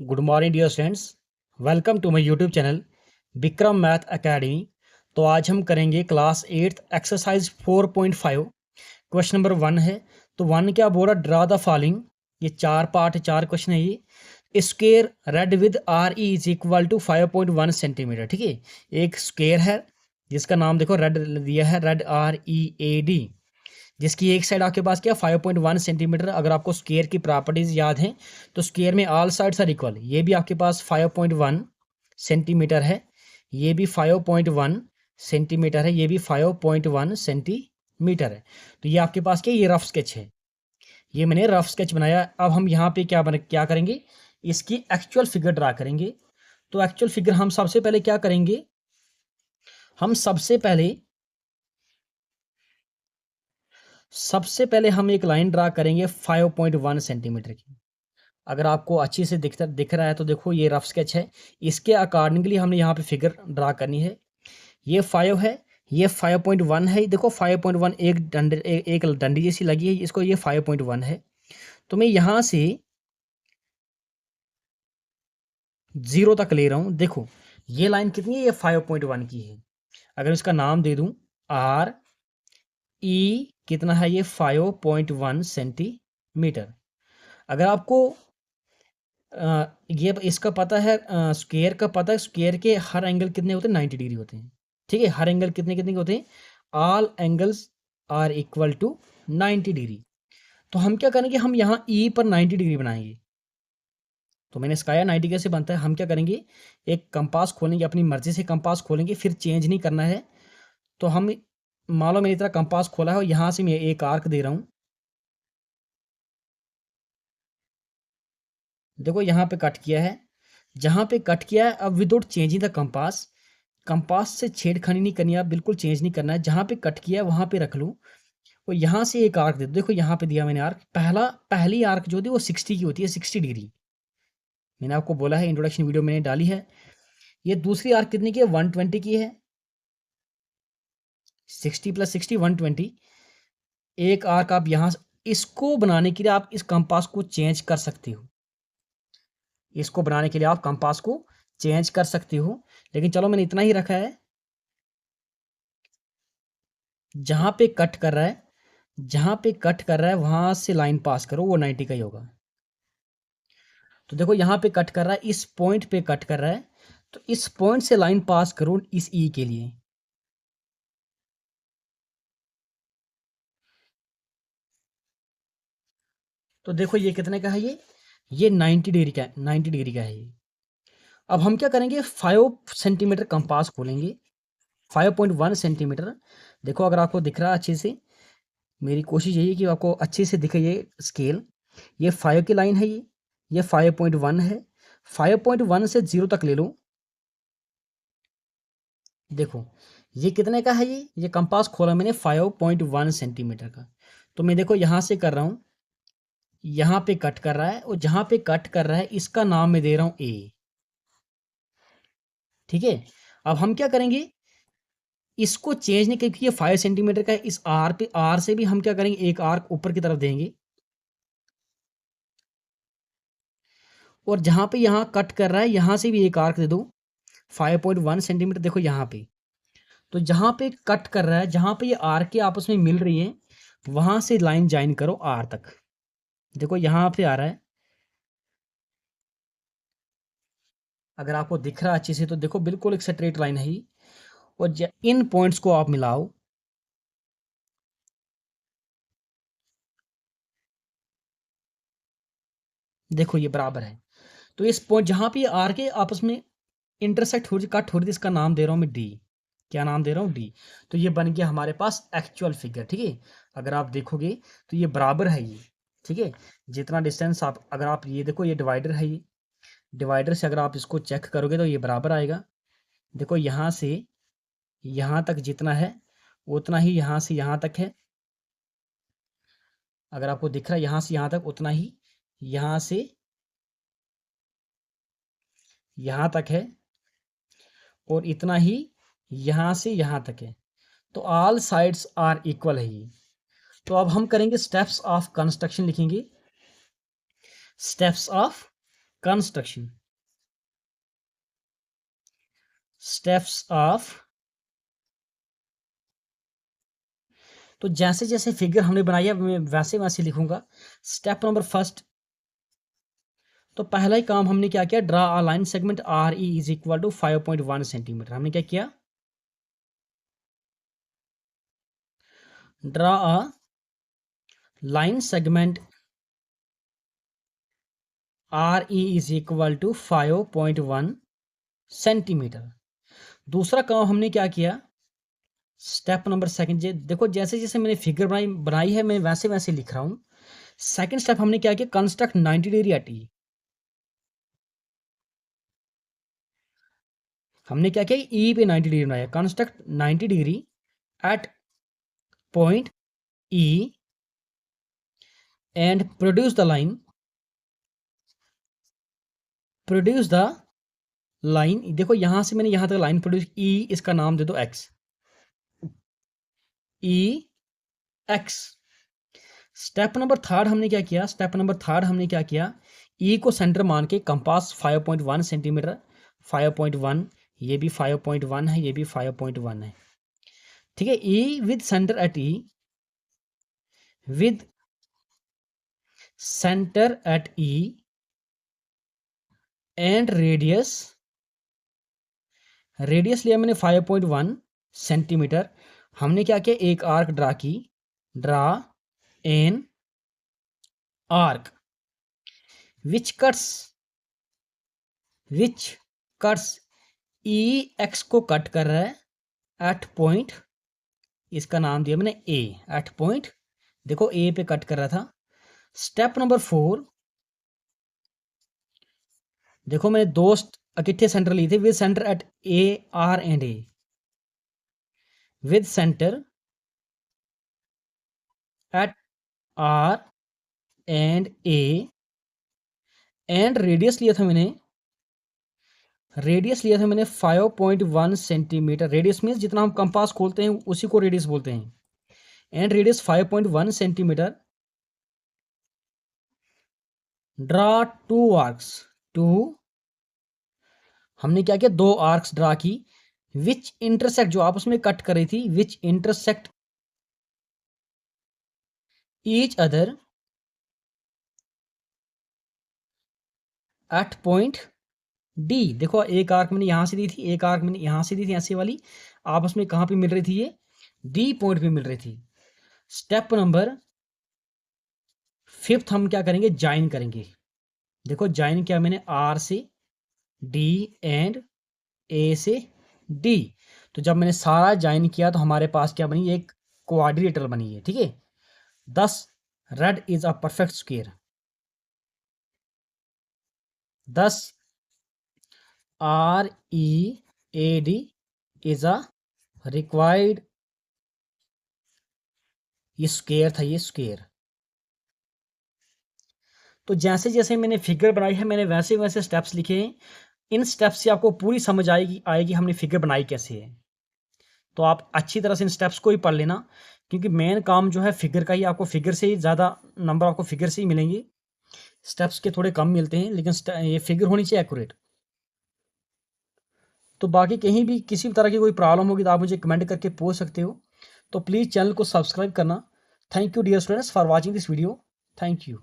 Good morning dear students, welcome to my YouTube channel Vikram math academy. तो आज हम करेंगे क्लास 8 एक्सरसाइज 4.5। क्वेश्चन नंबर 1 है। तो 1 क्या बोल रहा, ड्रा द फॉलोइंग। ये 4 क्वेश्चन है। ये square READ with R E is equal to 5.1 centimetre. ठीक है, एक स्क्वेयर है जिसका नाम देखो रेड दिया है, रेड READ, जिसकी एक साइड आपके पास क्या 5.1 सेंटीमीटर। अगर आपको स्क्वायर की प्रॉपर्टीज याद हैं तो स्क्वायर में ऑल साइड्स आर इक्वल। ये भी आपके पास 5.1 सेंटीमीटर है, ये भी 5.1 सेंटीमीटर है, ये भी 5.1 सेंटीमीटर है। तो ये आपके पास क्या, ये रफ स्केच है, ये मैंने रफ स्केच बनाया। अब हम यहाँ पे क्या करेंगे, इसकी एक्चुअल फिगर ड्रा करेंगे। तो एक्चुअल फिगर हम सबसे पहले क्या करेंगे, हम सबसे पहले हम एक लाइन ड्रा करेंगे 5.1 सेंटीमीटर की। अगर आपको अच्छी से दिख रहा है तो देखो ये रफ स्केच है, इसके अकॉर्डिंगली हमने यहाँ पे फिगर ड्रा करनी है। ये 5 है, ये 5.1 है। देखो 5.1 एक डंडी जैसी लगी है इसको, ये 5.1 है। तो मैं यहाँ से 0 तक ले रहा हूँ। देखो ये लाइन कितनी है, ये 5.1 की है। अगर इसका नाम दे दूँ RE, कितना है ये 5.1 सेंटीमीटर। अगर आपको ये इसका पता है, स्क्वायर का पता है, स्क्वायर के हर एंगल कितने होते हैं, 90 डिग्री होते हैं। ठीक है, हर एंगल कितने कितने के होते हैं, all angles are equal to 90 degree. तो हम क्या करेंगे, हम यहाँ ई पर 90 डिग्री बनाएंगे। तो मैंने सिखाया 90 कैसे बनता है। हम क्या करेंगे, एक कंपास खोलेंगे, अपनी मर्जी से कंपास खोलेंगे, फिर चेंज नहीं करना है। तो हम मान लो मैंने इतना कंपास खोला है और यहाँ से मैं एक आर्क दे रहा हूँ। देखो यहाँ पे कट किया है, जहाँ पे कट किया है, अब without changing the compass, compass से छेड़खानी नहीं करनी है, बिल्कुल चेंज नहीं करना है। जहाँ पे कट किया है वहाँ पे रख लूँ और यहाँ से एक आर्क दे दो। देखो यहाँ पे दिया मैंने आर्क, पहली आर्क जो होती है वो 60 की होती है, 60 डिग्री। मैंने आपको बोला है, इंट्रोडक्शन वीडियो मैंने डाली है। ये दूसरी आर्क कितनी की है, 120 की है। 60 + 60 120। एक आर्क आप यहाँ, इसको बनाने के लिए आप इस कंपास को चेंज कर सकते हो। इसको बनाने के लिए आप कंपास को चेंज कर सकते हो, लेकिन चलो मैंने इतना ही रखा है। जहां पे कट कर रहा है, जहां पे कट कर रहा है वहां से लाइन पास करो, वो 90 का ही होगा। तो देखो यहां पे कट कर रहा है, इस पॉइंट पे कट कर रहा है, तो इस पॉइंट से लाइन पास करो इस ई के लिए। तो देखो ये कितने का है, ये 90 डिग्री का, 90 डिग्री का है ये। अब हम क्या करेंगे, 5 सेंटीमीटर कंपास खोलेंगे, 5.1 सेंटीमीटर। देखो अगर आपको दिख रहा है अच्छे से, मेरी कोशिश यही है कि आपको अच्छे से दिखे ये स्केल। ये 5 की लाइन है, ये 5.1 है। 5.1 से 0 तक ले लो। देखो ये कितने का है, ये कंपास खोला मैंने 5.1 सेंटीमीटर का। तो मैं देखो यहाँ से कर रहा हूँ, यहाँ पे कट कर रहा है और जहाँ पे कट कर रहा है इसका नाम मैं दे रहा हूँ A। ठीक है, अब हम क्या करेंगे, इसको चेंज नहीं, क्योंकि ये 5 सेंटीमीटर का है, इस आर पे, आर से भी हम क्या करेंगे, एक आर्क ऊपर की तरफ देंगे। और जहाँ पे यहाँ कट कर रहा है यहाँ से भी एक आर्क दे दो 5.1 सेंटीमीटर। देखो यहाँ पे, तो जहाँ पे कट कर रहा है, जहाँ पे ये आर के आपस में मिल रही है, वहां से लाइन ज्वाइन करो आर तक। देखो यहाँ पे आ रहा है, अगर आपको दिख रहा है अच्छे से तो देखो बिल्कुल एक स्ट्रेट लाइन है ये। और इन पॉइंट्स को आप मिलाओ। देखो ये बराबर है। तो इस पॉइंट जहाँ पे आर के आपस में इंटरसेक्ट हो रही, कट हो रही थी, इसका नाम दे रहा हूँ मैं डी। क्या नाम दे रहा हूँ, डी। तो ये बन गया हमारे पास एक्चुअल फिगर। ठीक है, अगर आप देखोगे तो ये बराबर है ये। ठीक है, जितना डिस्टेंस आप, अगर आप ये देखो, ये डिवाइडर है, ये डिवाइडर से अगर आप इसको चेक करोगे तो ये बराबर आएगा। देखो यहाँ से यहाँ तक जितना है उतना ही यहाँ से यहाँ तक है। अगर आपको दिख रहा है यहाँ से यहाँ तक उतना ही यहाँ से यहाँ तक है, और इतना ही यहाँ से यहाँ तक है। तो ऑल साइड्स आर इक्वल है ये। तो अब हम करेंगे स्टेप्स ऑफ कंस्ट्रक्शन, लिखेंगे steps of construction, steps of, तो जैसे जैसे फिगर हमने बनाई है मैं वैसे वैसे लिखूंगा। स्टेप नंबर फर्स्ट, तो पहला ही काम हमने क्या किया, draw a line segment R E is equal to 5.1 centimetre. हमने क्या किया, draw a line segment R E is equal to 5.1 centimetre. दूसरा काम हमने क्या किया, स्टेप नंबर सेकंड, देखो जैसे जैसे मैंने फिगर बनाई है मैं वैसे वैसे लिख रहा हूं। सेकंड स्टेप हमने क्या किया, कंस्ट्रक्ट 90 डिग्री एट ई। हमने क्या किया, ई पे 90 डिग्री बनाया, construct 90 degree at point E and produce the line, produce the line. देखो यहां से मैंने यहां तक लाइन प्रोड्यूस, ई इसका नाम दे दो एक्स, ई एक्स। स्टेप नंबर थर्ड हमने क्या किया, स्टेप नंबर थर्ड हमने क्या किया, ई को सेंटर मान के कंपास 5.1 सेंटीमीटर, 5.1, ये भी 5.1 है, ये भी 5.1 है, ठीक है। E with centre at E, with centre at E and radius, radius लिया मैंने 5.1 सेंटीमीटर। हमने क्या किया, एक आर्क ड्रा की, draw an arc which cuts E X को कट कर रहा है एट पॉइंट, इसका नाम दिया मैंने ए, एट पॉइंट, देखो ए पे कट कर रहा था। स्टेप नंबर 4, देखो मैंने दो इकट्ठे सेंटर लिए थे, with centre at A R and A, with centre at R and A and radius लिया था मैंने, रेडियस लिया था मैंने 5.1 सेंटीमीटर। रेडियस मीन्स जितना हम कंपास खोलते हैं उसी को रेडियस बोलते हैं, and radius 5.1 centimetre. Draw two arcs, two, हमने क्या किया, दो आर्क्स ड्रा की, विच इंटरसेक्ट, जो आपस में कट कर रही थी, विच intersect each other at point D. देखो एक आर्क मैंने यहां से दी थी, एक आर्क मैंने यहां से दी थी, ऐसी वाली आपस में कहां पे मिल रही थी, ये डी पॉइंट पे मिल रही थी। स्टेप नंबर फिफ्थ हम क्या करेंगे, ज्वाइन करेंगे। देखो ज्वाइन किया मैंने आर से डी एंड ए से डी, तो जब मैंने सारा ज्वाइन किया तो हमारे पास क्या बनी, एक क्वाड्रिलेटरल बनी है, ठीक है। Thus read is a perfect square, thus R E A D is a required, ये स्क्वायर था, ये स्क्वायर। तो जैसे जैसे मैंने फिगर बनाई है मैंने वैसे वैसे स्टेप्स लिखे हैं। इन स्टेप्स से आपको पूरी समझ आएगी हमने फिगर बनाई कैसे है। तो आप अच्छी तरह से इन स्टेप्स को ही पढ़ लेना, क्योंकि मेन काम जो है फिगर का ही, आपको फिगर से ही ज़्यादा नंबर आपको फिगर से ही मिलेंगे, स्टेप्स के थोड़े कम मिलते हैं, लेकिन ये फिगर होनी चाहिए एक्यूरेट। तो बाकी कहीं भी किसी भी तरह की कोई प्रॉब्लम होगी तो आप मुझे कमेंट करके पूछ सकते हो। तो प्लीज़ चैनल को सब्सक्राइब करना। Thank you dear students for watching this video, thank you.